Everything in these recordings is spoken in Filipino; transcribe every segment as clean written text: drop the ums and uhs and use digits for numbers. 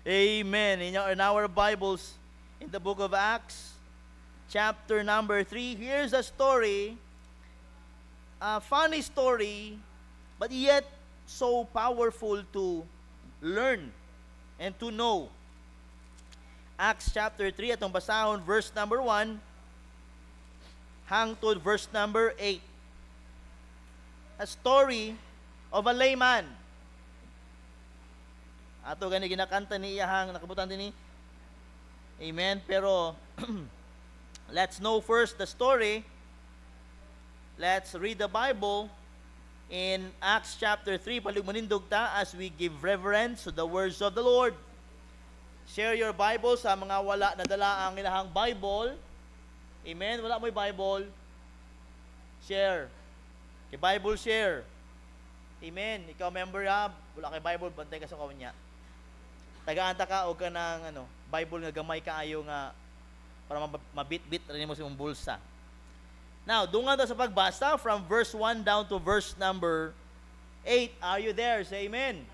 Amen. In our Bibles, in the book of Acts, chapter number 3, here's a story, a funny story, but yet so powerful to learn and to know. Acts chapter 3, atong basahon, verse number 1, hangtod verse number 8. A story of a layman. Ato gani ginakanta ni iyahang nakabutan din ni. Amen. Pero let's know first the story. Let's read the Bible in Acts chapter 3. Palugmanindog ta as we give reverence to the words of the Lord. Share your Bible sa mga wala na dala ang ilahang Bible. Amen. Wala mo'y Bible. Share. Kay Bible share. Amen. Ikaw member ha, wala kay Bible, bantay ka sa kanya. Tagaanta ka o ka ng Bible nga gamay kaayo nga para mabit-bit rin mo sa mong bulsa. Now, dungan ta sa pagbasa from verse 1 down to verse number 8. Are you there? Say amen.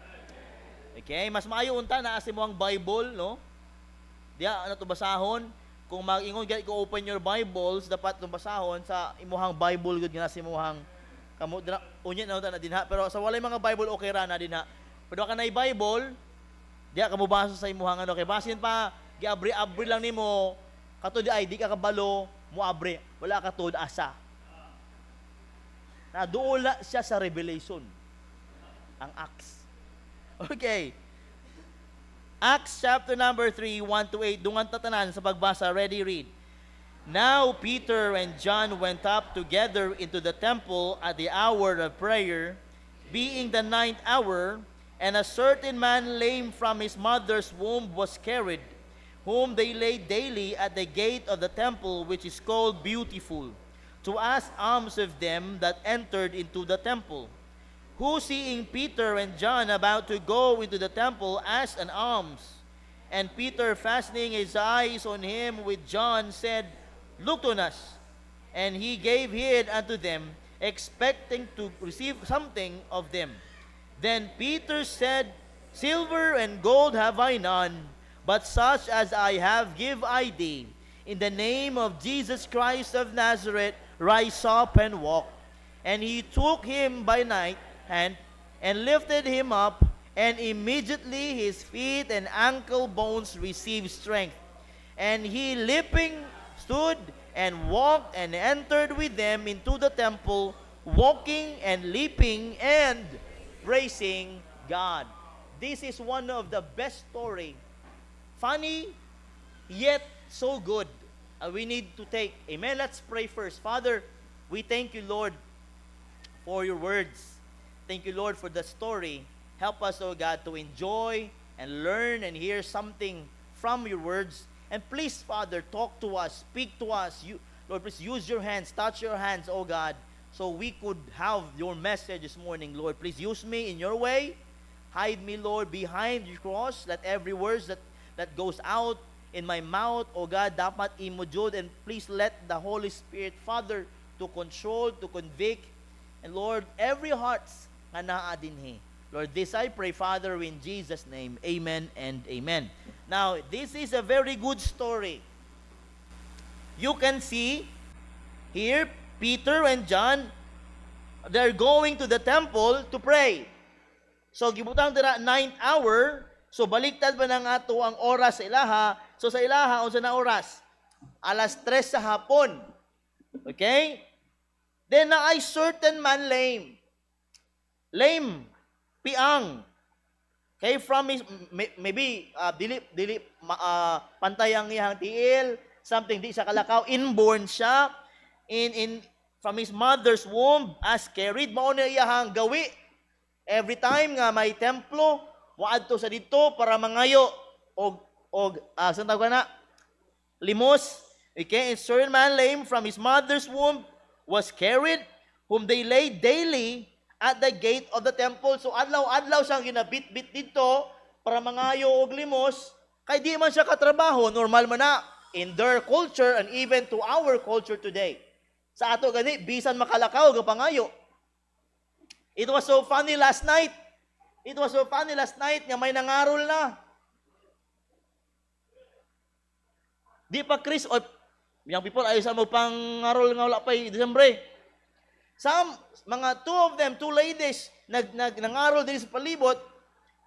Okay, mas maayo unta na asi mo ang Bible, no? Diya ano to basahon. Kung mag-ingon gid ko open your Bibles, dapat tong basahon sa imuhang Bible gud nga sa imuhang kamo unya na unta na dinha. Pero sa walay mga Bible okay ra na dinha. Pero ka nay Bible, diya ka mo basa sa imuhang kay basin pa giabri-abri lang nimo katud ay di ka kabalo mo abri wala ka tud asa na duula siya sa Revelation ang Acts. Okay, Acts chapter number 3 1 to 8. Dungan tatanan sa pagbasa. Ready, read. Now Peter and John went up together into the temple at the hour of prayer, being the 9th hour. And a certain man lame from his mother's womb was carried, whom they laid daily at the gate of the temple, which is called Beautiful, to ask alms of them that entered into the temple. Who, seeing Peter and John about to go into the temple, asked an alms. And Peter, fastening his eyes on him with John, said, Look on us. And he gave heed unto them, expecting to receive something of them. Then Peter said, Silver and gold have I none, but such as I have give I thee. In the name of Jesus Christ of Nazareth, rise up and walk. And he took him by night hand and lifted him up, and immediately his feet and ankle bones received strength. And he leaping stood and walked and entered with them into the temple, walking and leaping and praising God. This is one of the best story. Funny, yet so good. We need to take. Amen. Let's pray first. Father, we thank you, Lord, for your words. Thank you, Lord, for the story. Help us, oh God, to enjoy and learn and hear something from your words. And please, Father, talk to us, speak to us. You, Lord, please use your hands, touch your hands, oh God, so we could have your message this morning, Lord. Please use me in your way. Hide me, Lord, behind your cross. Let every word that goes out in my mouth, oh God, dapat imujud. And please let the Holy Spirit, Father, to control, to convict. And Lord, every heart nga naadinhi. Lord, this I pray, Father, in Jesus' name. Amen and amen. Now, this is a very good story. You can see here, Peter and John, they're going to the temple to pray. So, gibutang dira 9th hour. So, baliktad pa ng ato ang oras sa ilaha. So, sa ilaha, unsa na oras? Alas 3 sa hapon. Okay? Then, na ay certain man lame. Lame. Piang. Okay, from his, maybe, dili pantay ang iyang tiil, something di sa kalakaw, inborn siya, from his mother's womb, as carried, mao na iyahang gawi. Every time nga may templo, waadto sa dito para mangayo, saan tawag na? Limos. Okay, a certain man lame from his mother's womb was carried, whom they laid daily at the gate of the temple. So adlaw-adlaw siyang ginabit-bit dito para mangayo og limos, kay di man siya katrabaho, normal man na in their culture and even to our culture today. Sa ato gani bisan makalakaw ga pangayo. It was so funny last night. It was so funny last night nga may nangarol na. Di pa Chris o young people ay sa mo pangarol nga wala pa Disyembre. Some mga two ladies nangarol din sa palibot.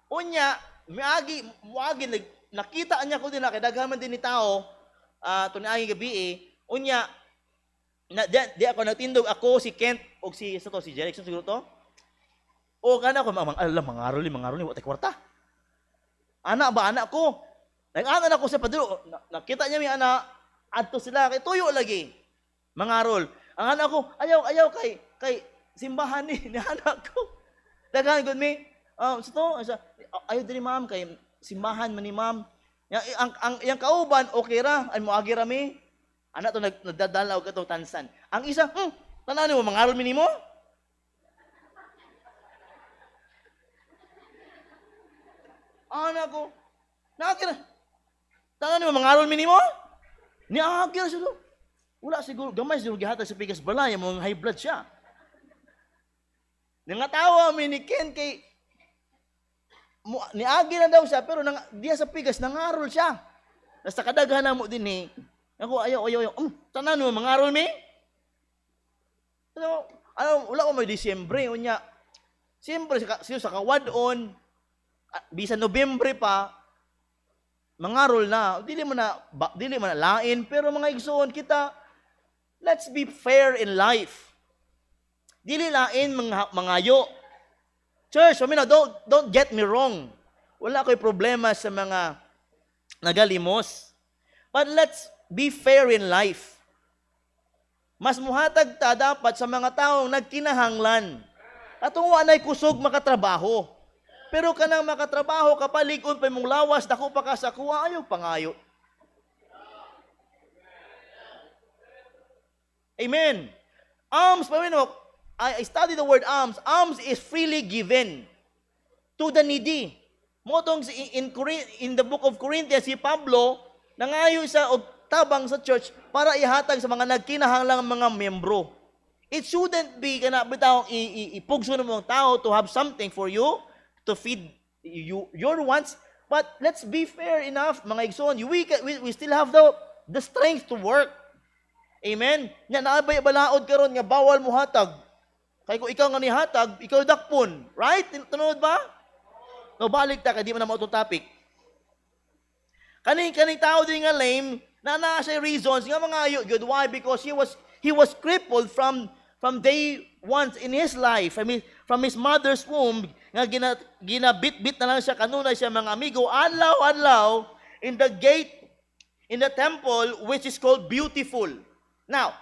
Unya miagi nakita niya ko din na kay daghan man din ni tao tuniagi gabi unya di ako nagtindog ako si Kent og si Jerickson siguro to. O kana ko mangarol wa tay kwarta. Anak ko. Nag-anan ako sa padro. Nakita niya mi ana adto sila kay tuyo lagi. Mangarol. Ang anak ko ayaw kay simbahan ni anak ko. Daghan gud mi. Ayaw diri ma'am kay simbahan man ni ma'am. Yang kauban okay ra ay moagi ra mi. Anak to nagdadalaw katong tansan. Ang isa, tanan mo mangarol mi nimo? Anak ko. Nakira. Tanan mo mangarol mi nimo? Niagir siguro. Wala siguro gamay siguro gihatag sa pigas balay mo high blood siya. Nangatawa mi ni Ken kay niagi na daw siya pero diya sa pigas nangarol siya. Nasa kadaghanan mo din ni. Ako ayaw. Tanan mo mangarol mi? Wala ko may Disyembre unya. Siyempre sa kawadon bisa Nobyembre pa mangarol na. Dili man na lain pero mga igsoon kita let's be fair in life. Dili lain mangayo. Church, don't get me wrong. Wala ko'y problema sa mga nagalimos. But let's be fair in life. Mas muhatag ta dapat sa mga taong nagkinahanglan. Atong wanay kusog makatrabaho. Pero kanang makatrabaho kapalig-on pa mong lawas, dako pa ka sa kuha, ayaw pangayo. Amen. Alms, I study the word alms. Alms is freely given to the needy. Motong in the book of Corinthians, si Pablo, nangayo sa tabang sa church para ihatag sa mga nagkinahanglang mga membro. It shouldn't be kana bitaw ipugso ng mga tao to have something for you, to feed your wants, but let's be fair enough, mga igsoon. We still have the strength to work. Amen? Nya naabay balaod karon nga bawal mo hatag. Kay kung ikaw nga ni hatag, ikaw dakpon. Right? Tunod ba? No, balik ta kay di man na mo itong topic. Kaning tao din nga lame, na siya reasons nga mga ayo good. Why? Because he was crippled from day one in his life. I mean, from his mother's womb, nga ginabit-bit na lang siya kanunay siya mga amigo, adlaw in the gate, in the temple, which is called Beautiful. Now,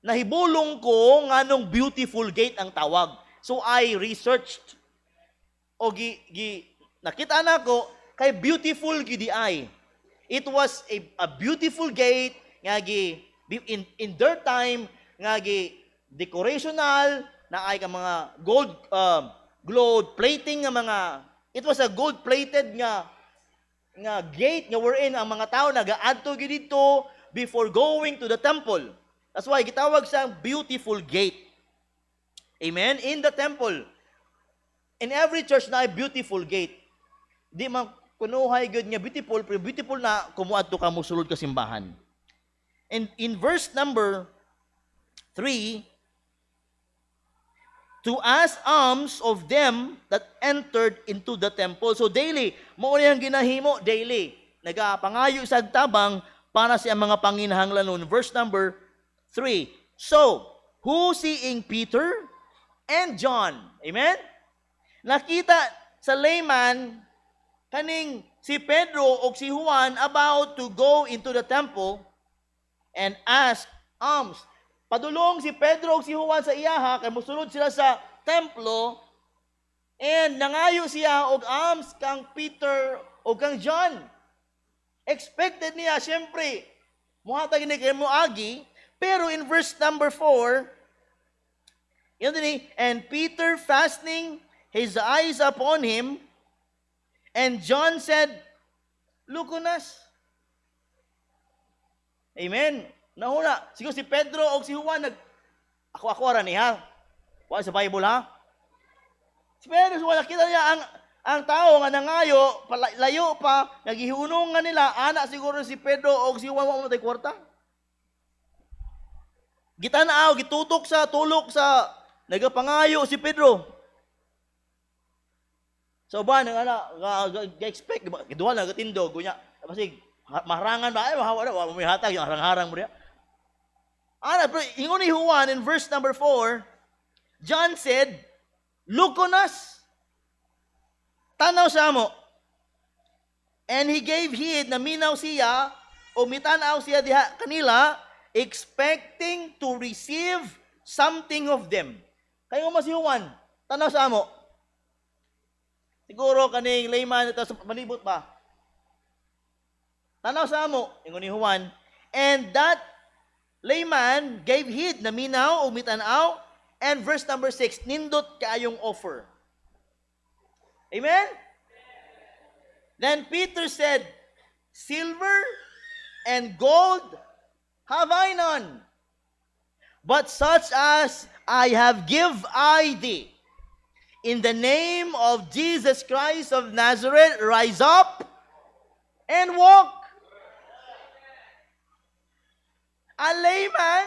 nahibulong ko nga nung Beautiful Gate ang tawag. So, I researched. O nakita na ko, kay Beautiful gidi ay. It was a beautiful gate, nga in their time, nga decorational, na ay ka mga gold plating nga mga, it was a gold plated nga gate nga wherein ang mga tao nagaadto dito before going to the temple. That's why gitawag siyang Beautiful Gate. Amen? In the temple. In every church na ay Beautiful Gate. Di man kunuhay good nga beautiful, pero beautiful na kumuadto ka mo sulod ka simbahan. And in verse number 3, to ask alms of them that entered into the temple. So daily, mao yang ginahimo daily. Nagapangayo sa tabang para sa mga panginahanglanon. Verse number 3. So, who seeing Peter and John, amen? Nakita sa layman kaning si Pedro o si Juan about to go into the temple and ask alms. Padulong si Pedro o si Juan sa iyaha, kay musulod sila sa templo, and nangayo siya og alms kang Peter o kang John. Expected niya, siyempre, muhatag ni kay moagi, pero in verse number 4, yun din, and Peter fastening his eyes upon him, and John said, look on us. Amen. Nahuna, siguro si Pedro o si Juan, ako ra niya. Wala sa Bible ha? Si Pedro, si Juan, nakita niya ang tao nga nangayo, layo pa, nagihunungan nila, anak siguro si Pedro o si Juan mo tay kwarta. Gitanaw, gitutok sa tulok sa nagapangayo si Pedro. So ba nang ga-expect giduha na gatindog gunya. Basig maharangan ba ay wa mo hatag yung harang-harang mo diha. Ana pero ingon ni Juan in verse number 4, John said, "Look on us." Tanaw sa mo. And he gave heed na minaw siya o mitanaw siya diha kanila expecting to receive something of them. Kayo mo si Juan, tanaw sa mo. Siguro kaning layman ito sa malibot ba? Tanaw sa mo, ingon ni Juan. And that layman gave heed na minaw o mitanaw. And verse number 6, nindot kaayong offer. Amen? Then Peter said, "Silver and gold have I none, but such as I have give I thee. In the name of Jesus Christ of Nazareth, rise up and walk." A layman,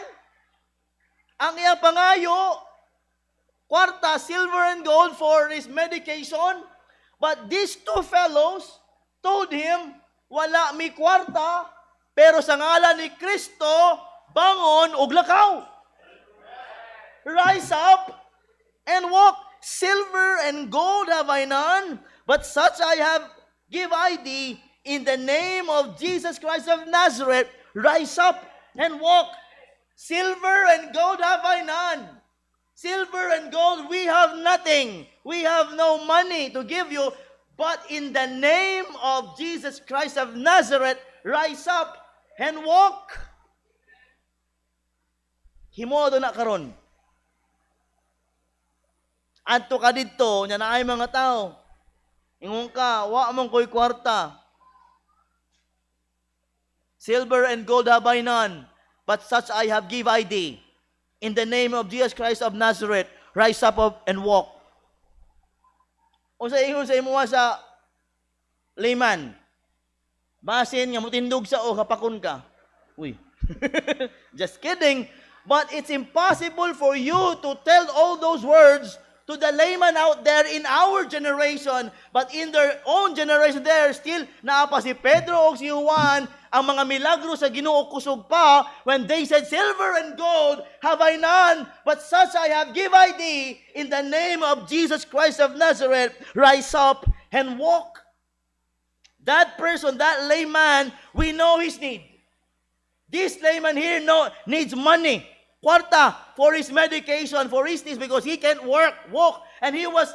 ang iyang pangayo, kwarta, silver and gold for his medication. But these two fellows told him, wala mi kwarta, pero sa ngalan ni Kristo, bangon ug lakaw. Rise up and walk. Silver and gold have I none, but such I have give I thee. In the name of Jesus Christ of Nazareth, rise up and walk. Silver and gold have I none. Silver and gold, we have nothing. We have no money to give you. But in the name of Jesus Christ of Nazareth, rise up and walk. Himodo na karon. Adto ka dito, nya naay mga tao. Ingon ka, wa mong koy kwarta. Silver and gold have I none, but such I have give I thee. In the name of Jesus Christ of Nazareth, rise up and walk. O sa ingon sa imuha sa layman, basin nga mutindog sa o kapakon ka. Uy. Just kidding. But it's impossible for you to tell all those words to the layman out there in our generation. But in their own generation, there still naapa si Pedro o si Juan, ang mga milagro sa Ginoo kusog pa, when they said, "Silver and gold have I none, but such I have give I thee. In the name of Jesus Christ of Nazareth, rise up and walk." That person, that layman, we know his need. This layman here needs money, kwarta, for his medication, for his needs, because he can't walk. And he was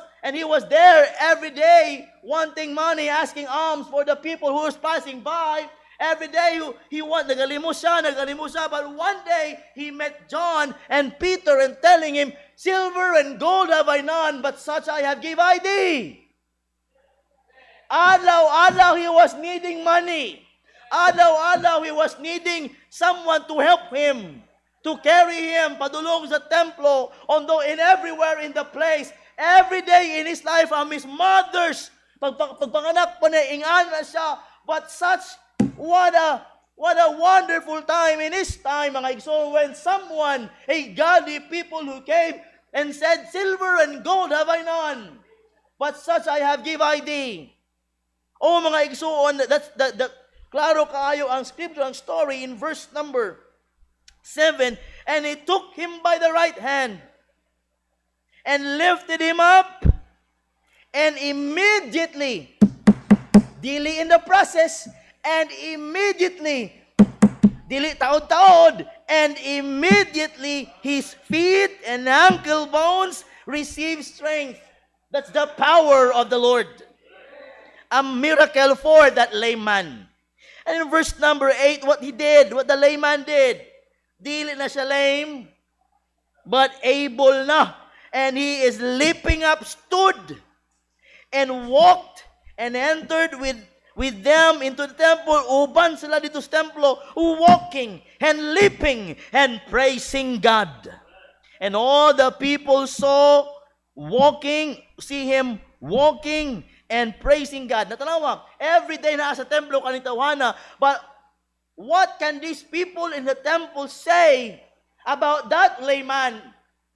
there every day wanting money, asking alms for the people who was passing by. Every day he nagalimos siya, but one day he met John and Peter and telling him, "Silver and gold have I none, but such I have give I thee." Adlaw he was needing money. Adlaw he was needing someone to help him, to carry him padulong sa templo, although everywhere in the place, every day in his life, his mother's pagpanganak pa na ingan na siya, but such what a wonderful time in his time, mga igsoon, when someone, a godly people who came and said, "Silver and gold have I none, but such I have give I thee." Oh, mga igsoon, that's the klaro kaayo ang scripture, ang story in verse number 7. And he took him by the right hand and lifted him up, and immediately, dili in the process, and immediately, dili taod-taod, and immediately his feet and ankle bones receive strength. That's the power of the Lord. A miracle for that layman. And in verse number 8, what the layman did, dili na siya lame, but able na. And he is leaping up, stood, and walked, and entered with them into the temple. Uban sila dito sa templo, walking and leaping and praising God. And all the people see him walking and praising God. Natanawag, every day na sa templo kanitawana. But what can these people in the temple say about that layman?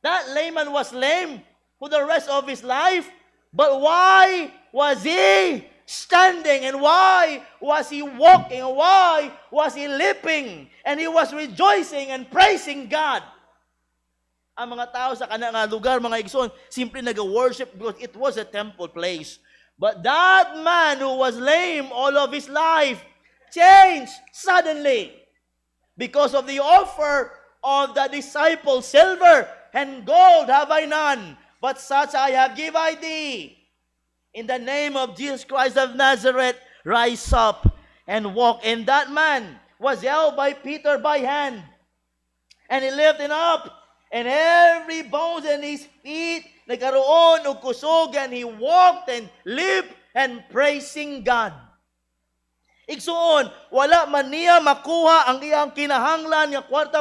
That layman was lame for the rest of his life. But why was he standing? And why was he walking? And why was he leaping? And he was rejoicing and praising God. Ang mga tao sa kanang lugar, mga igsoon, simply nag-worship because it was a temple place. But that man who was lame all of his life changed suddenly because of the offer of the disciples. Silver and gold have I none, but such I have give I thee. In the name of Jesus Christ of Nazareth, rise up and walk. And that man was held by Peter by hand, and he lifted up, and every bones in his feet nagkaroon og kusog, and he walked and lived and praising God. Igsuon, wala man niya makuha ang iyang kinahanglan nga kwarta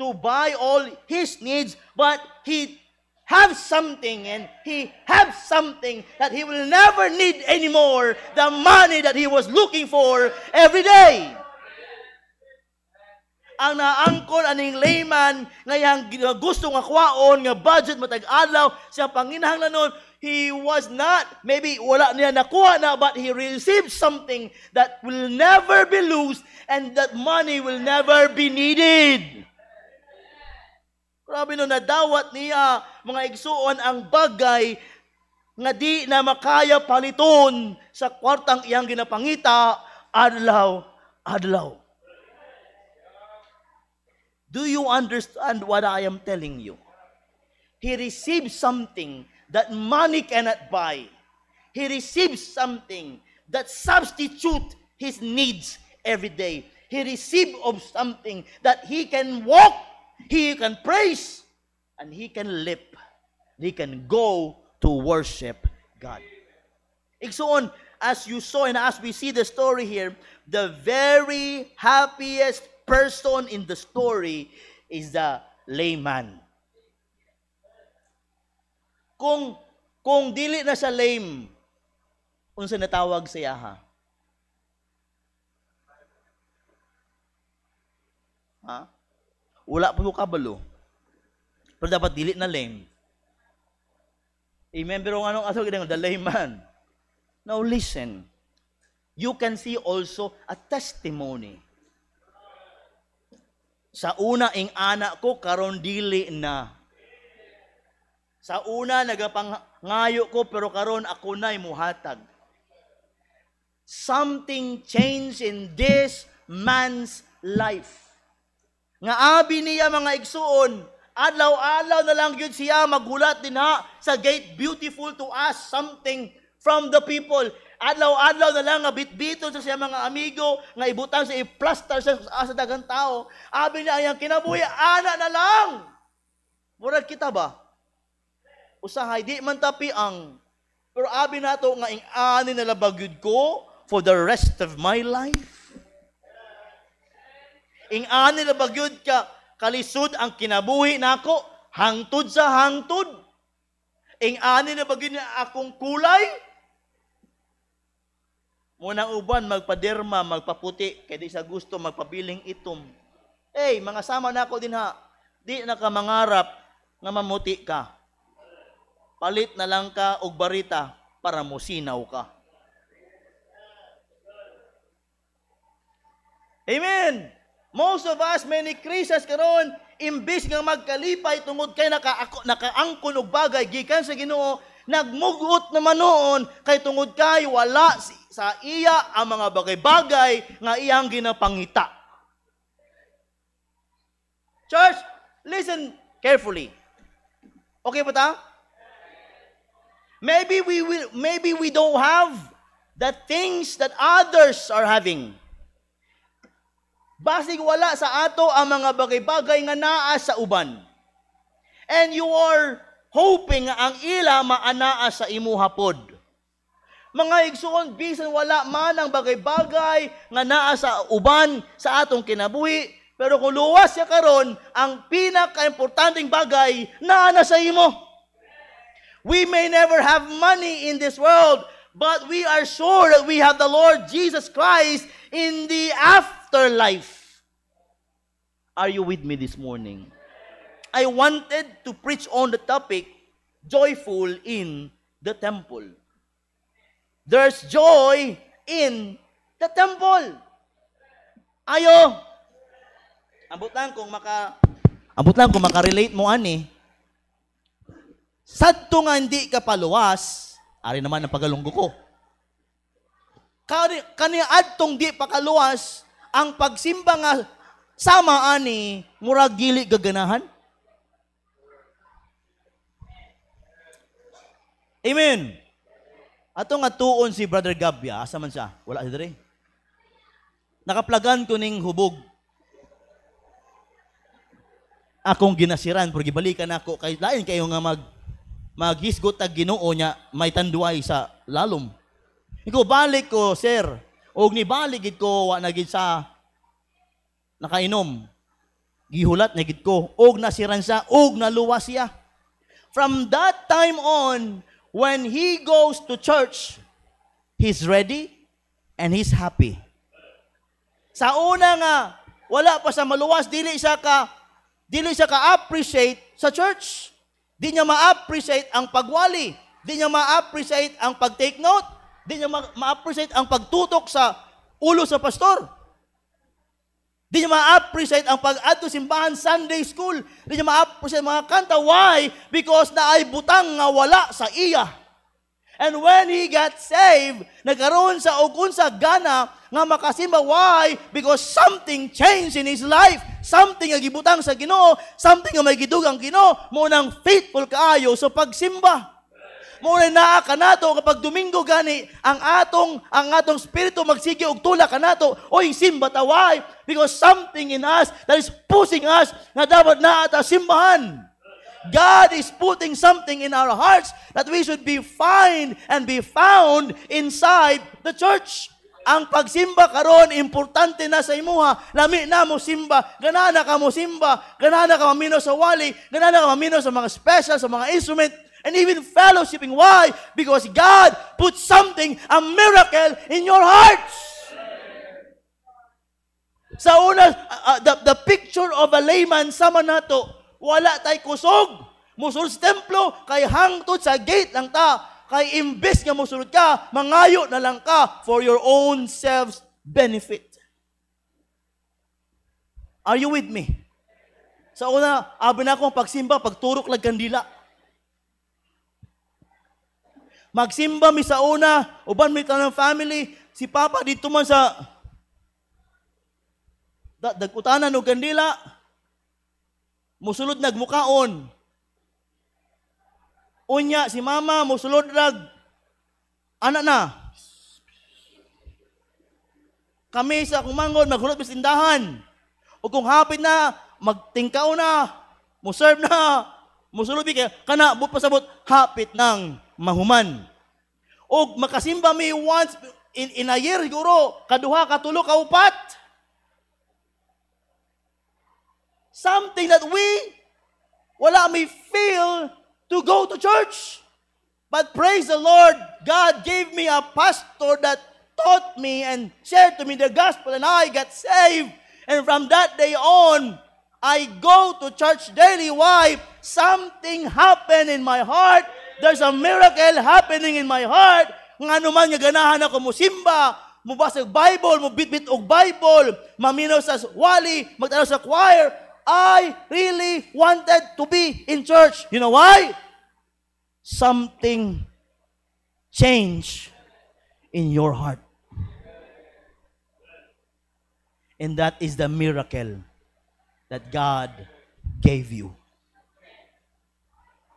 to buy all his needs, but he have something, and he have something that he will never need anymore, the money that he was looking for every day. Ang naangkon aning layman ngayang gusto nga kwaon nga budget matag adlaw siyang panginahanglan nun, he was not, maybe wala niya nakuha na, but he received something that will never be lost, and that money will never be needed. Grabe no, nadawat niya mga igsuon ang bagay nga di na makaya paliton sa kwartang iyang ginapangita adlaw. Do you understand what I am telling you? He received something that money cannot buy. He received something that substitute his needs every day. He received of something that he can walk, he can praise, and he can leap. He can go to worship God. Igsoon, as you saw and as we see the story here, the very happiest person in the story is the layman. Kung dili na sa lame, unsa natawag sa yaha? Ha? Wala po kabalo. Pero dapat dili na lame. Amen. Pero anong aso ginang the layman? Now listen. You can see also a testimony. Sa una ing anak ko karon dili na. Sa una nagapangayo ko pero karon ako na'y muhatag. Something changed in this man's life. Nga abi niya mga igsuon, adlaw-adlaw na lang yun siya magulat din ha sa gate, beautiful to ask something from the people. Adlaw-adlaw na lang nga bitbito sa siya mga amigo, nga ibutang sa i-plaster sa dagang tao. Abi niya ayang kinabuhi, ana na lang. Murag kita ba? Usahay, di man tapi ang. Pero abi na to nga ing-ani na labagyod ko for the rest of my life. Ing-ani na labagyod ka, kalisod ang kinabuhi nako, hangtod sa hangtod. Ing-ani na labagyod na akong kulay. Munang uban, magpaderma, magpaputi, kaya di sa gusto, magpabiling itom. Mga sama na ako din ha, di na ka mangarap nga mamuti ka. Palit na lang ka og barita para musinaw ka. Amen! Most of us, many Christians karon, imbis nga magkalipay tungod kay nakaangkon og bagay, gikan sa Ginoo, nagmugot naman noon, kay tungod kay wala sa iya ang mga bagay-bagay nga iyang ginapangita. Church, listen carefully. Okay ba ta? Maybe we don't have the things that others are having. Basig wala sa ato ang mga bagay-bagay nga naa sa uban. And you are hoping nga ang ila maanaa sa imuha pod. Mga igsuon, bisan wala man ang bagay-bagay nga naa sa uban sa atong kinabuhi, pero kung luwas siya karon, ang pinaka-importanting bagay naa na sa imo. We may never have money in this world, but we are sure that we have the Lord Jesus Christ in the afterlife. Are you with me this morning? I wanted to preach on the topic, joyful in the temple. There's joy in the temple. Ayo. Ambutan kung makarelate mo ani. Sadto nga hindi ka paluwas, ari naman ang pagalunggo ko. Kani adtong di pakaluwas, ang pagsimba nga sama ani murag dili gaganahan. Amen. Ato nga tuon si Brother Gabia, asa man siya? Wala siya dire. Nakaplagan ko ning hubog. Akong ginasiran, pero gibalikan ako, kay lain kayo nga maghisgot tag Ginoo niya, may tanduay sa lalom. Ikaw balik ko, sir, og ni balik gid ko, wa na gid sa nakainom. Gihulat na gid ko, og nasiran siya, og naluwas siya. From that time on, when he goes to church, he's ready and he's happy. Sa una nga, wala pa sa maluwas, dili siya ka-appreciate sa church. Di niya ma-appreciate ang pagwali. Di niya ma-appreciate ang pag-take note. Di niya ma-appreciate ang pagtutok sa ulo sa pastor. Di niya ma-appreciate ang pag-adto simbahan Sunday school. Di niya ma-appreciate mga kanta. Why? Because naay butang nga wala sa iya. And when he got saved, nagkaroon sa ugunsa gana nga makasimba. Why? Because something changed in his life. Something nga gibutang sa Ginoo, something nga may gidugang Ginoo, mo nang faithful kaayo sa pagsimba. Mo na naa kanato kapag Domingo gani ang atong spirito magsige og tula kanato. Oy simba ta, why? Because something in us that is pushing us na dapat naa ta simbahan. God is putting something in our hearts that we should be find and be found inside the church. Ang pagsimba karon importante na sa imuha. Lami na mo simba, ganana ka mo simba, ganana ka mamino sa wali, ganana ka mamino sa mga special, sa mga instrument, and even fellowshipping. Why? Because God put something, a miracle in your hearts. Sa una, the picture of a layman sama nato, wala tay kusog, musul sa templo, kay hangtod sa gate lang ta, kay imbes nga musulod ka, mangayo na lang ka for your own self's benefit. Are you with me? Sa una, abi na akong pagsimba, pagturok lang kandila. Magsimba mi sa una, uban mi tanang family, si Papa dito man sa dagutanan o kandila, musulod nagmukaon. Unya, si Mama, musulod nag anak na. Kami sa kumangon, maghulot sa tindahan. O kung hapit na, magtingkaw na, muserve na, musulod kaya kana but pasabot hapit ng mahuman. O makasimba mi once in a year siguro, kaduha, katulo, kaupat. Something that wala may feel to go to church. But praise the Lord, God gave me a pastor that taught me and shared to me the gospel, and I got saved. And from that day on, I go to church daily. Why? Something happened in my heart. There's a miracle happening in my heart. Nga naman nga ganahan ako musimba, mubasa og Bible, mubitbit og Bible, maminaw sa wali, magtanaw sa choir. I really wanted to be in church. You know why? Something changed in your heart. And that is the miracle that God gave you.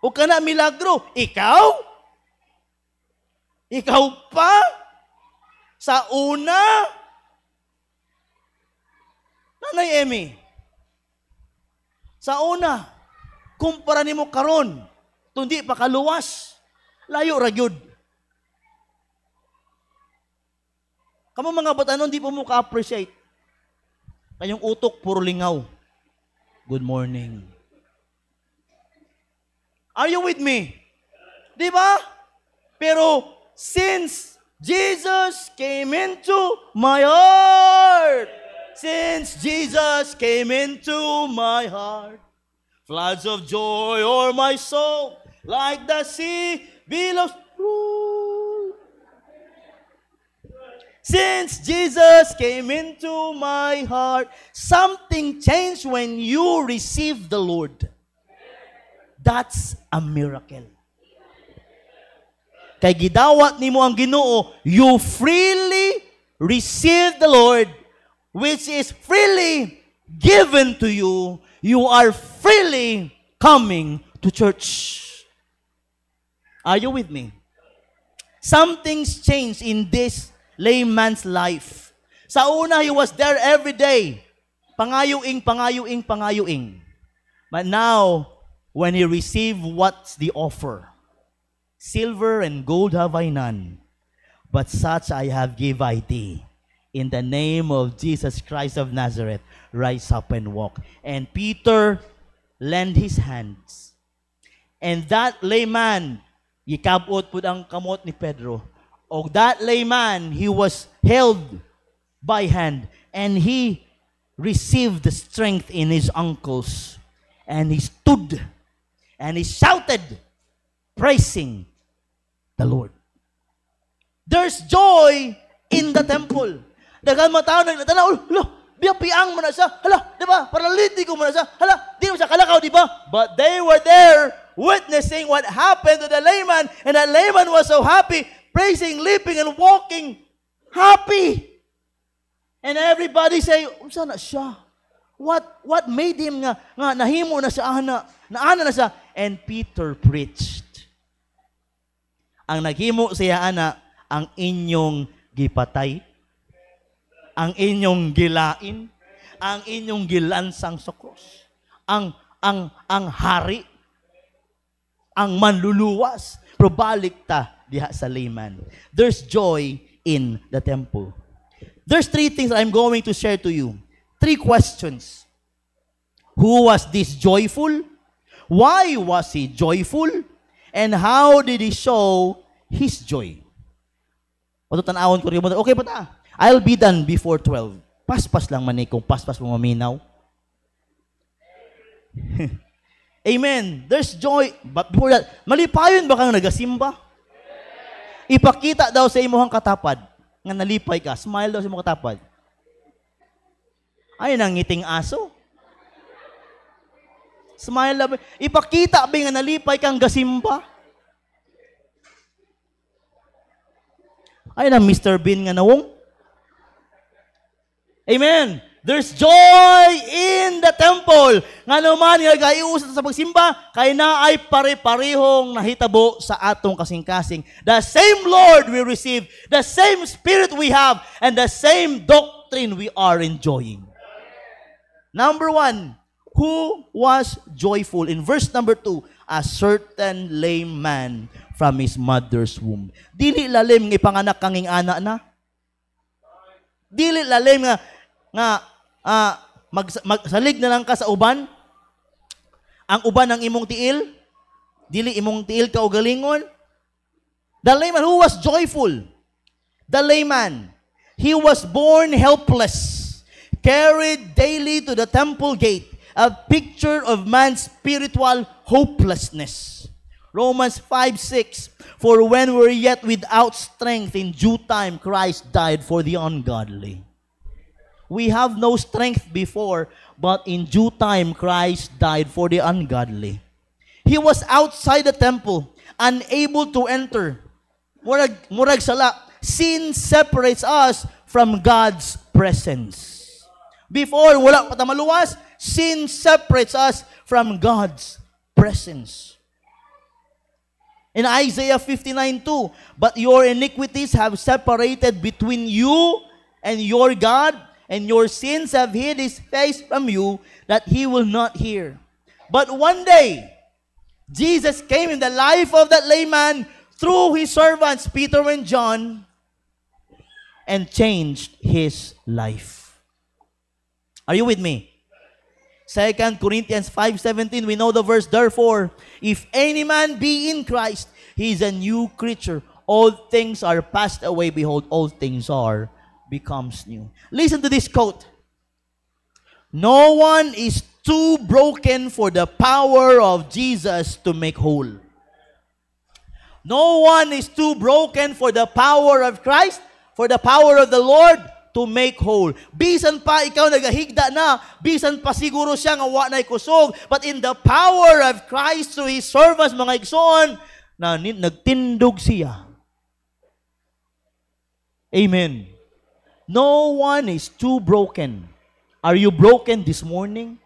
O kana milagro, ikaw? Ikaw pa? Sa una? Nanay Emmy, sa una, kumpara nimo karon, tundi pa kaluwas, layo ra gyud. Kamo mga batanon, di po mo ka-appreciate. Kayong utok, puro lingaw. Good morning. Are you with me? Di ba? Pero since Jesus came into my heart, since Jesus came into my heart, floods of joy o'er my soul, like the sea billows. Since Jesus came into my heart, something changed when you received the Lord. That's a miracle. Kay gidawat nimo ang Ginoo, you freely receive the Lord, which is freely given to you. You are freely coming to church. Are you with me? Something's changed in this layman's life. Sa una, he was there every day. Pangayuing. But now, when he received what's the offer? Silver and gold have I none, but such I have give I thee. In the name of Jesus Christ of Nazareth, rise up and walk. And Peter lent his hands. And that layman, gikabot pud ang kamot ni Pedro. O that layman, he was held by hand, and he received the strength in his ankles, and he stood, and he shouted, praising the Lord. There's joy in the temple. Dagan matao nagtanaw, biyapiang mo na siya, di ba? Paralitiko mo na siya, di mo siya kalakaw, di ba? But they were there witnessing what happened to the layman, and that layman was so happy, praising, leaping, and walking happy. And everybody say, unsa na siya? What made him nga nahimo na siya naana na siya? And Peter preached. Ang naghimo siya ana, ang inyong gipatay, ang inyong gilain, ang inyong gilansang sa cross, ang hari, ang manluluwas, probalik ta diha sa layman. There's joy in the temple. There's 3 things I'm going to share to you. 3 questions. Who was this joyful? Why was he joyful? And how did he show his joy? Patutanawon ko rin mo. Okay pa ta? I'll be done before 12. Paspas lang man kung paspas mo maminaw. Amen. There's joy. But before that, malipayon ba kang nagasimba? Ipakita daw sa imuhang katapad nga nalipay ka. Smile daw sa imong katapad. Ay, nangiting aso. Smile daw. Ipakita ba nga nalipay kang gasimba? Ay, nang Mr. Bean nga nawong. Amen. There's joy in the temple. Nga naman, gaiusan sa pagsimba, kay na ay pare-parehong nahitabo sa atong kasing-kasing. The same Lord we receive, the same Spirit we have, and the same doctrine we are enjoying. Number 1, who was joyful? In verse number 2, a certain lame man from his mother's womb. Dili lalim ng ipanganak kanging ana na. Dili lalim nga magsalig na lang ka sa uban. Ang uban ng imong tiil, dili imong tiil ka o galingon. The layman who was joyful. The layman, he was born helpless, carried daily to the temple gate, a picture of man's spiritual hopelessness. Romans 5:6, for when we're yet without strength, in due time Christ died for the ungodly. We have no strength before, but in due time Christ died for the ungodly. He was outside the temple, unable to enter. Murag sala, sin separates us from God's presence. Before, wala pa tamaluwas, sin separates us from God's presence. In Isaiah 59:2, but your iniquities have separated between you and your God, and your sins have hid his face from you, that he will not hear. But one day, Jesus came in the life of that layman through his servants, Peter and John, and changed his life. Are you with me? 2 Corinthians 5:17, we know the verse, therefore, if any man be in Christ, he is a new creature. All things are passed away. Behold, all things are becomes new. Listen to this quote. No one is too broken for the power of Jesus to make whole. No one is too broken for the power of Christ, for the power of the Lord to make whole. Bisan pa ikaw nagahigda na, bisan pa siguro siya nga wa na'y kusog, but in the power of Christ through His servants, mga igsoon, na nagtindog siya. Amen. No one is too broken. Are you broken this morning?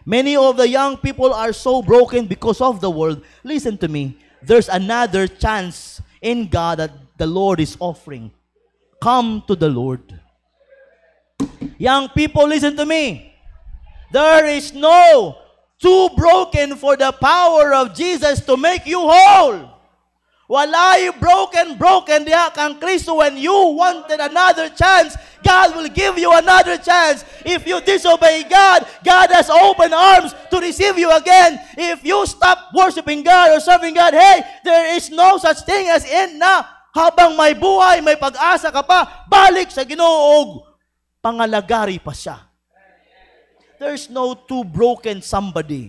Many of the young people are so broken because of the world. Listen to me. There's another chance in God that the Lord is offering. Come to the Lord. Young people, listen to me. There is no too broken for the power of Jesus to make you whole. Walay broken diha kang Kristo. When you wanted another chance, God will give you another chance. If you disobey God, God has open arms to receive you again. If you stop worshiping God or serving God, hey, there is no such thing as end na. Habang may buhay, may pag-asa ka pa, balik sa Ginoo, pangalagari pa siya. There's no too broken somebody.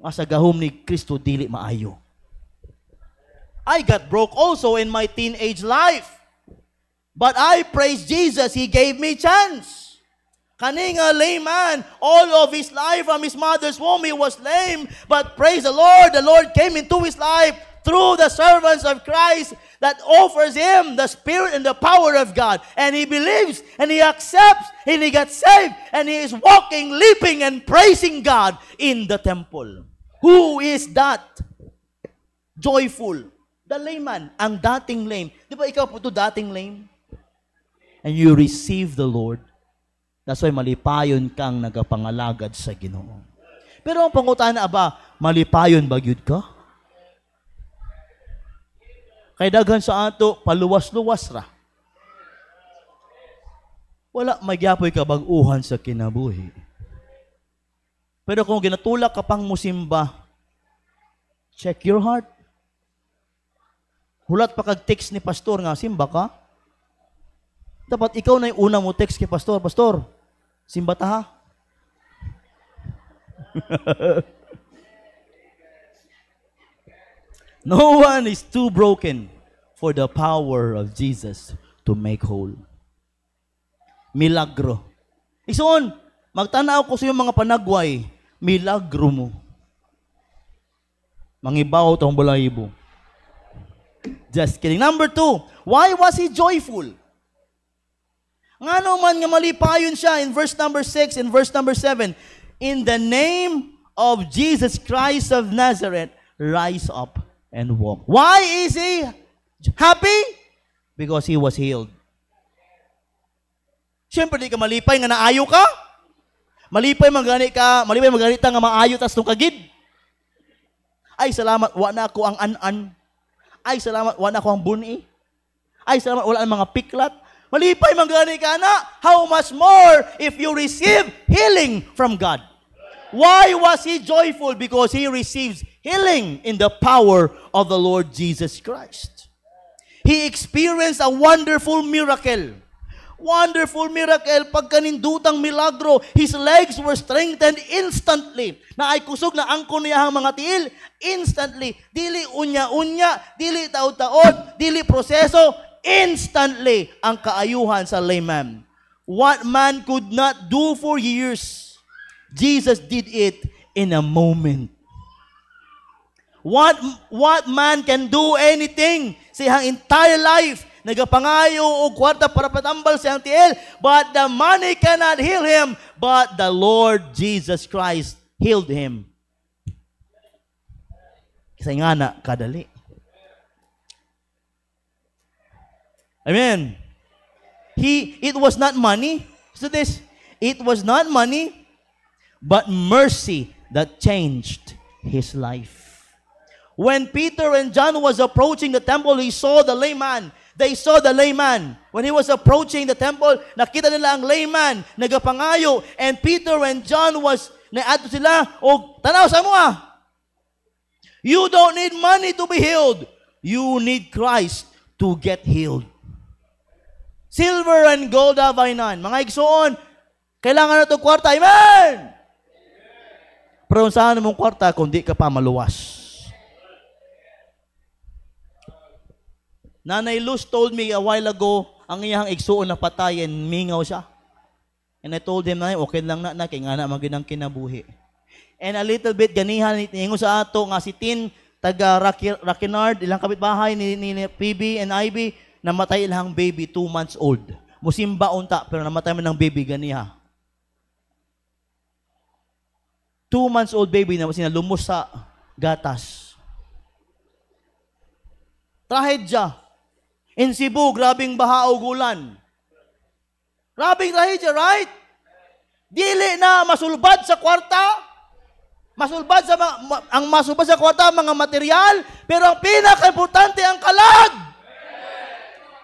Asa gahom ni Kristo dili maayo. I got broke also in my teenage life. But I praise Jesus, He gave me chance. Kaning a lame man, all of his life from his mother's womb, he was lame. But praise the Lord came into his life through the servants of Christ that offers him the Spirit and the power of God. And he believes, and he accepts, and he got saved, and he is walking, leaping, and praising God in the temple. Who is that? Joyful. The layman, ang dating lame. Di ba ikaw po ito dating lame? And you receive the Lord. That's why malipayon kang nagapangalagad sa Ginoo. Pero ang pangutana ba, malipayon ba gyud ka? Kay daghan sa ato, paluwas-luwas ra. Wala magyapoy ka bag-uhan sa kinabuhi. Pero kung ginatulak ka pang musimba, check your heart. Hulat pa kag-text ni pastor nga, simba ka? Dapat ikaw na yung una mo text kay pastor, pastor, simba ta ha? No one is too broken for the power of Jesus to make whole. Milagro. Ison, magtanaw ko sa yung mga panagway, milagro mo. Mangibaw tong balahibo. Just kidding. Number 2, why was he joyful? Nga naman nga malipayon siya in verse number 6 and verse number 7. In the name of Jesus Christ of Nazareth, rise up and walk. Why is he happy? Because he was healed. Siyempre, di ka malipay nga naayo ka. Malipay magani ta nga maayo tas nung kagid. Ay, salamat, wala ko ang an-an. Ay, salamat, wala ko ang buni. Ay, salamat, wala ang mga piklat. Malipay magani ka na. How much more if you receive healing from God? Why was he joyful? Because he receives healing in the power of the Lord Jesus Christ. He experienced a wonderful miracle. Wonderful miracle, pagkanindutang milagro, his legs were strengthened instantly. Na ay kusog na angkon niya ang mga tiil, instantly. Dili unya-unya, dili taod-taod, dili proseso, instantly ang kaayuhan sa layman. What man could not do for years, Jesus did it in a moment. What man can do anything sa iyang entire life, nagapangayo o kwarta para patambal siyang tiil, but the money cannot heal him, but the Lord Jesus Christ healed him. Kasi nga na, kadali. Amen. It was not money. So this, it was not money, but mercy that changed his life. When Peter and John was approaching the temple, he saw the layman. They saw the layman. When he was approaching the temple, nakita nila ang layman, nagapangayo, and Peter and John was, naadto sila, o tanaw sa mo you don't need money to be healed. You need Christ to get healed. Silver and gold have I none. Mga igsoon, kailangan na itong kwarta. Amen! Pero saan mong kwarta kung di ka pa maluwas? Nanay Luz told me a while ago, ang iyang igsuon na patayin, mingaw siya. And I told him, okay lang na, kaya nga na maginang kinabuhi. And a little bit, ganihan, ningo sa ato, nga si Tin, taga Rakinard, ilang kapitbahay ni PB and Ivy, namatay ilang baby, 2 months old. Musimba unta, pero namatay man ng baby, ganiha. 2 months old baby na lumos sa gatas. Trahedya. In Cebu, grabing baha o gulan. Grabing trahedya, right? Dili na masulbad sa kwarta. Masulbad sa ang masulbad sa kwarta mga material, pero ang pinaka-importante ang kalag.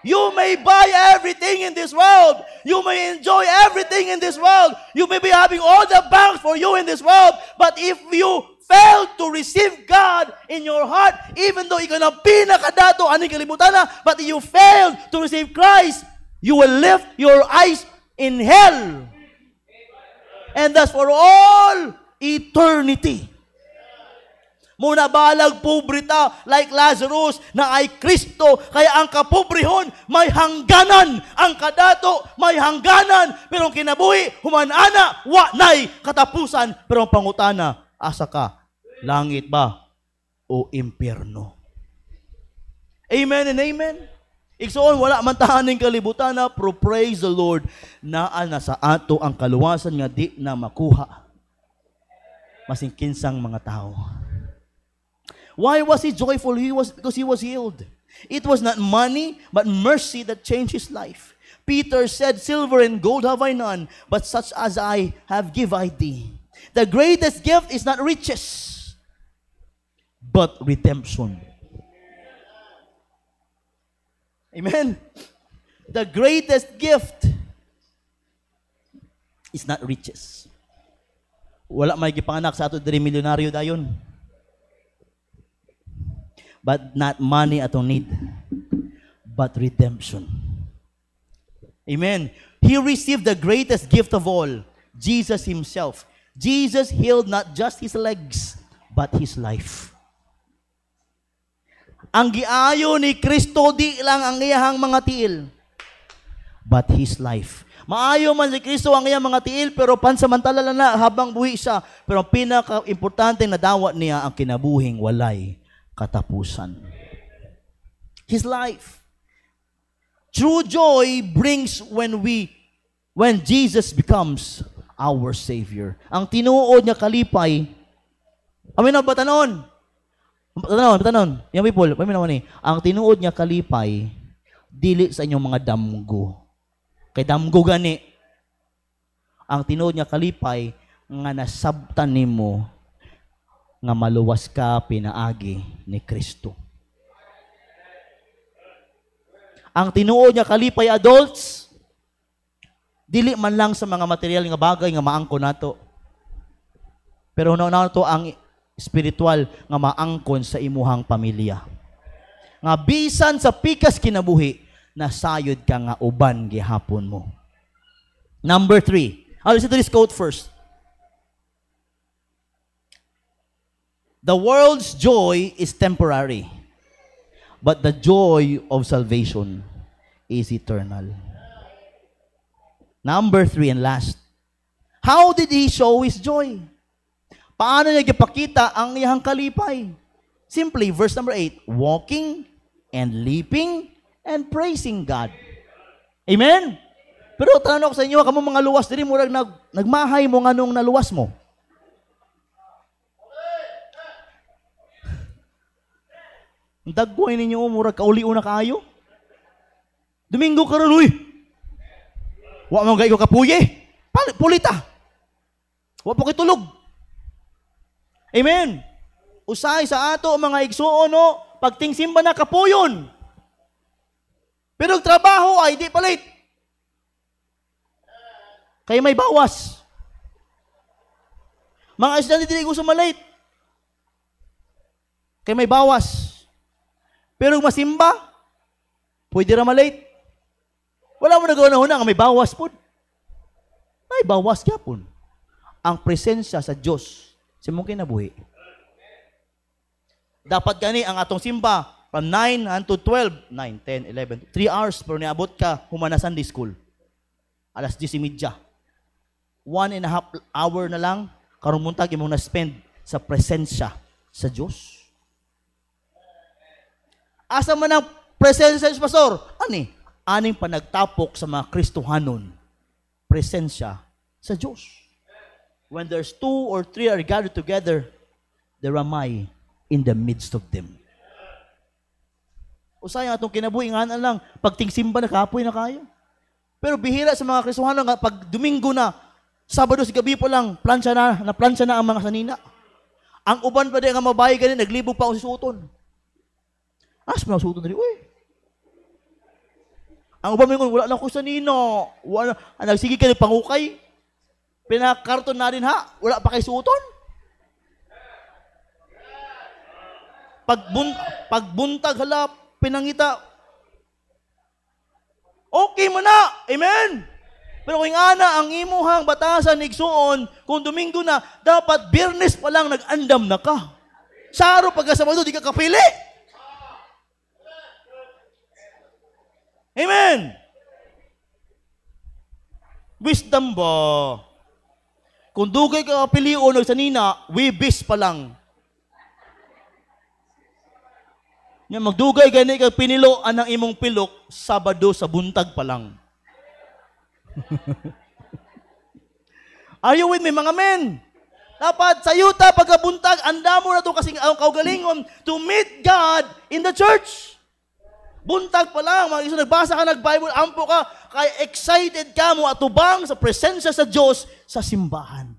You may buy everything in this world. You may enjoy everything in this world. You may be having all the banks for you in this world, but if you fail to receive God in your heart, even though ikaw na pinakadato aning kalibutan na, but you fail to receive Christ, you will lift your eyes in hell. And that's for all eternity. Muna balag pobrita like Lazarus na ay Kristo, kaya ang kapobrehon may hangganan, ang kadato may hangganan, pero ang kinabuhi humanana wa nay katapusan, pero ang pangutana asa ka, langit ba o impyerno? Amen and amen. Igsoon, wala man tahaning kalibutan na, pero praise the Lord, naa na sa ato ang kaluwasan nga di na makuha masing kinsang mga tao. Why was he joyful? Because he was healed. It was not money, but mercy that changed his life. Peter said, silver and gold have I none, but such as I have give I thee. The greatest gift is not riches, but redemption. Amen. The greatest gift is not riches. Wala may gipanganak sa ato diri milyonaryo dayon. But not money atong need, but redemption. Amen. He received the greatest gift of all, Jesus himself. Jesus healed not just his legs, but his life. Ang giayo ni Kristo di lang ang iyahang mga tiil, but his life. Maayo man si Kristo ang iyang mga tiil, pero pansamantala lang na habang buhi siya. Pero ang pinaka-importante na dawat niya ang kinabuhing walay katapusan. His life. True joy brings when Jesus becomes our Savior. Ang tinuod niya kalipay, amin na batanon. Batanon. Yung people, amin naman eh. Ang tinuod niya kalipay, dili sa inyong mga damgo. Kay damgo gani. Ang tinuod niya kalipay, nga nasabtan nimo nga maluwas ka pinaagi ni Kristo. Ang tinuod niya kalipay, adults, dili man lang sa mga material nga bagay nga maangkon nato. Pero na to ang spiritual nga maangkon sa imuhang pamilya. Nga bisan sa pikas kinabuhi, nasayod ka nga uban gihapon mo. Number 3. I'll listen to this quote first. The world's joy is temporary, but the joy of salvation is eternal. Number 3 and last. How did he show his joy? Paano niya gipakita ang iyang kalipay? Simply, verse number 8, walking and leaping and praising God. Amen? Pero tanong ko sa inyo, kamo mga luwas diri murag nagmahay mo nganong naluwas mo. Ang dagway ninyo, murag kauli una kaayo. Domingo karon uy. Wa man gay ko kapuye. Pulita. Wa po kitulog. Amen. Usay sa ato mga igsuon no, pagtingsimba na kapuyon. Pero ang trabaho ay di palit. Kaya may bawas. Mga estudyante dili gusto malate. Kaya may bawas. Pero kung masimba, pwede ra malate. Wala mo nagawa na huna nga may bawas po. May bawas gyapon. Ang presensya sa Dios sa imong kinabuhi. Dapat gani ang atong simba from 9 unto 12, 9, 10, 11, 3 hours pero niabot ka humana Sunday school. Alas 10:30. 1.5 hour na lang karong muntag imong na-spend sa presensya sa Dios. Asa man ang presensya sa pastor? Ani? Aning panagtapok sa mga Kristohanon. Presensya sa Dios. When there's 2 or 3 are gathered together, there am I in the midst of them. Usay atong kinabuhi nga lang, pag tingsimba na kapoy na kayo. Pero bihira sa mga Kristohanon nga pag Domingo na, Sabado sa gabi po lang, plansya na ang mga sanina. Ang uban pa din nga mabahay ganin, naglibog pa ako si suton. As mo na suton dali, uy. Ang uban mo wala na ko sanina. Wala, nagsige ka ng pangukay. Pinakarton na rin ha, wala pa kay suton. Pagbuntag hala, pinangita. Okay mo na, amen. Pero kung ana ang imuhang batasan igsuon, kung Domingo na, dapat Biyernes pa lang nag-andam na ka. Saro pagka Sabado, di ka kapili. Amen. Wisdom ba? Kung dugay ka kapilion nagsanina, wibis pa lang. Nga magdugay gani ka pinilo anang imong pilok, Sabado sa buntag pa lang. Are you with me, mga men? Dapat sa yuta pagkabuntag, anda mo na ito kasi ang kaugalingon to meet God in the church. Buntag pa lang, mga iso, nagbasa ka, nag-Bible, ampo ka, kaya excited ka mo atubang sa presensya sa Diyos sa simbahan.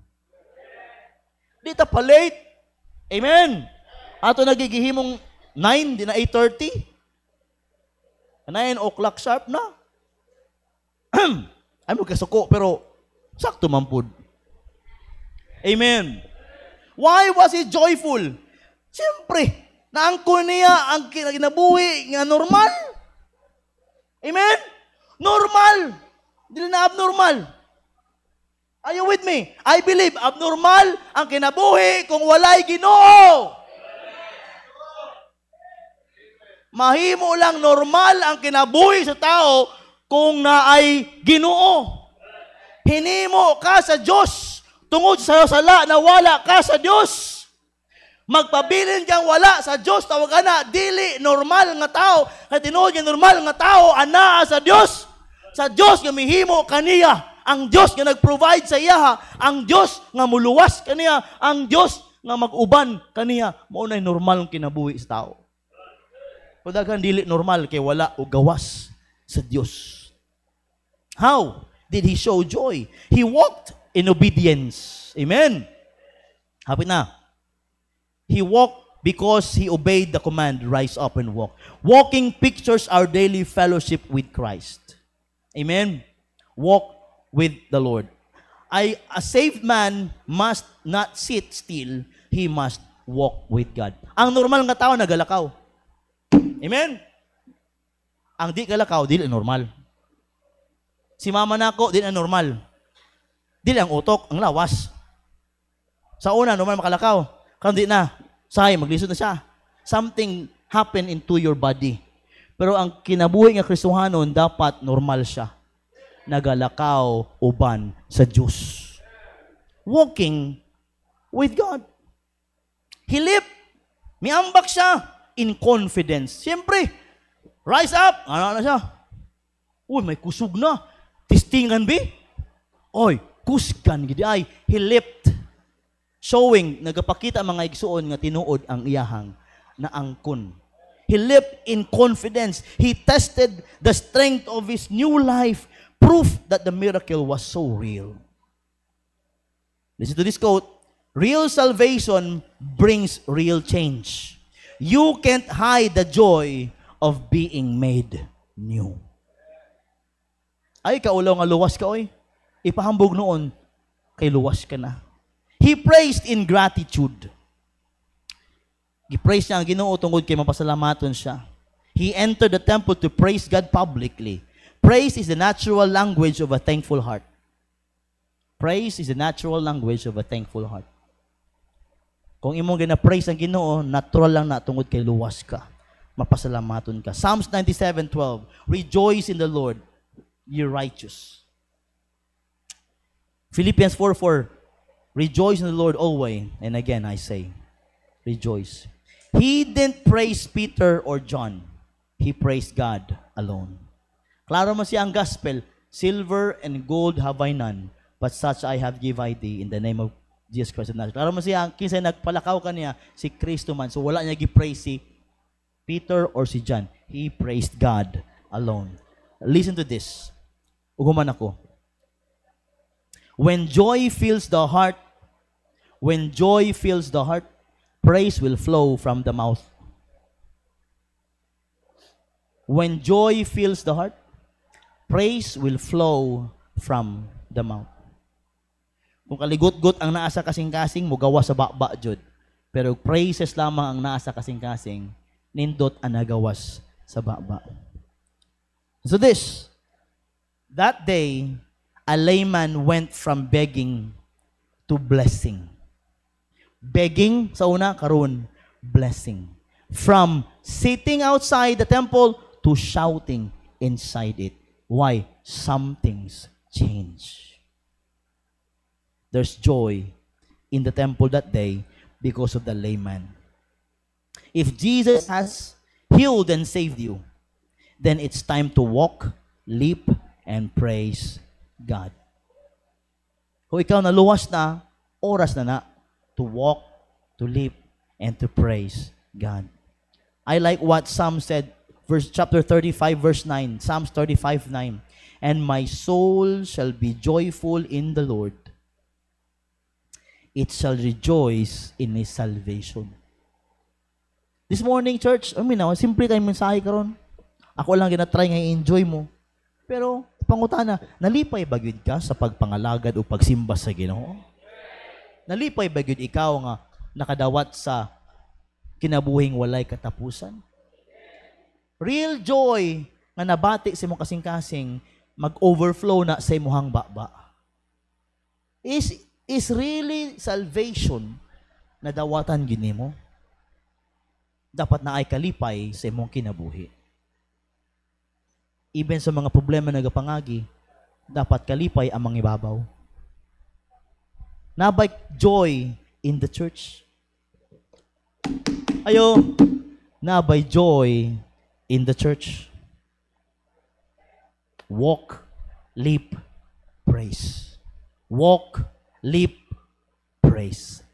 Di ta pa late. Amen. Ato nagigihimong 9, di na 8:30. 9 o'clock sharp na. Ay mo kasuko, pero sakto mampud. Amen. Why was he joyful? Siyempre, naangkon niya ang kinabuhi nga normal. Amen? Normal. Dili na abnormal. Are you with me? I believe abnormal ang kinabuhi kung walay Ginoo. Mahimo lang normal ang kinabuhi sa tao kung naay Ginoo. Hinimo ka sa Diyos tungod sa sala na wala ka sa Diyos. Magpabilin kang wala sa Diyos, tawag na dili normal nga tao. Kaya tinuod nga normal nga tao, anaa sa Diyos. Sa Diyos nga mihimo kaniya. Ang Diyos nga nag-provide sa iya. Ang Diyos nga muluwas kaniya. Ang Diyos nga mag-uban kaniya. Maunay normal ang kinabuhi sa tao. Padagan dili normal kay wala o gawas sa Diyos. How did he show joy? He walked in obedience. Amen. Hapit na. He walked because he obeyed the command, rise up and walk. Walking pictures our daily fellowship with Christ. Amen. Walk with the Lord. A saved man must not sit still. He must walk with God. Ang normal nga tao nagalakaw. Amen. Ang di galakaw, dili normal. Si mama nako, di na normal. Di ang utok, ang lawas. Sa una, normal makalakaw. Kandi na, sahay, maglisod na siya. Something happen into your body. Pero ang kinabuhi nga Kristohanon, dapat normal siya. Nagalakaw, uban sa Diyos. Walking with God. He lived. Miambak siya in confidence. Siyempre, rise up. Ano na siya? Uy, may kusog na. Tistingan bi? Oy, kusgan gidi ay he leapt, showing nagapakita mga igsuon nga tinuod ang iyahang naangkon. He leapt in confidence. He tested the strength of his new life, proof that the miracle was so real. Listen to this quote. Real salvation brings real change. You can't hide the joy of being made new. Ay, kaulaw nga luwas ka, oy. Ipahambog noon, kay luwas ka na. He praised in gratitude. Gi-praise niya ang Ginoo tungod kay mapasalamaton siya. He entered the temple to praise God publicly. Praise is the natural language of a thankful heart. Praise is the natural language of a thankful heart. Kung imong gina-praise ang Ginoo, natural lang na tungod kay luwas ka. Mapasalamaton ka. Psalms 97:12. Rejoice in the Lord, ye righteous. Philippians 4:4. Rejoice in the Lord always. And again, I say, rejoice. He didn't praise Peter or John. He praised God alone. Klaro mo siya ang gospel, silver and gold have I none, but such I have give I thee in the name of Jesus Christ of Nazareth. Klaro mo siya, kinsa nagpalakaw kaniya, si Kristo man. So wala niya gi-praise si Peter or si John. He praised God alone. Listen to this. Uguman ako. When joy fills the heart, praise will flow from the mouth. When joy fills the heart, praise will flow from the mouth. Kung kaligot-got ang naa sa kasing-kasing, mugawa sa bakba jud. Pero praises lamang ang naa sa kasing-kasing, nindot ang nagawas sa bakba. So that day, a layman went from begging to blessing. Begging sa una, karon blessing. From sitting outside the temple to shouting inside it. Why? Something's changed. There's joy in the temple that day because of the layman. If Jesus has healed and saved you, then it's time to walk, leap, and praise God. Kung ikaw naluwas na, oras na to walk, to leap, and to praise God. I like what Psalm said, chapter 35, verse 9. Psalms 35:9. And my soul shall be joyful in the Lord. It shall rejoice in His salvation. This morning, church, simple tayo mensahe karon. Ako lang ginatry nga i-enjoy mo. Pero, pangutana, nalipay ba gyud ka sa pagpangalagad o pagsimba sa Ginoo? Nalipay ba gyud ikaw nga nakadawat sa kinabuhing walay katapusan? Real joy nga nabati sa imong kasing-kasing mag-overflow na sa imong bakba. Is really salvation na dawatan gyud nimo. Dapat na ay kalipay sa imong kinabuhi. Even sa mga problema na nagapangagi, dapat kalipay ang mangibabaw. Nabay joy in the church. Ayo, nabay joy in the church. Walk, leap, praise. Walk, leap, praise.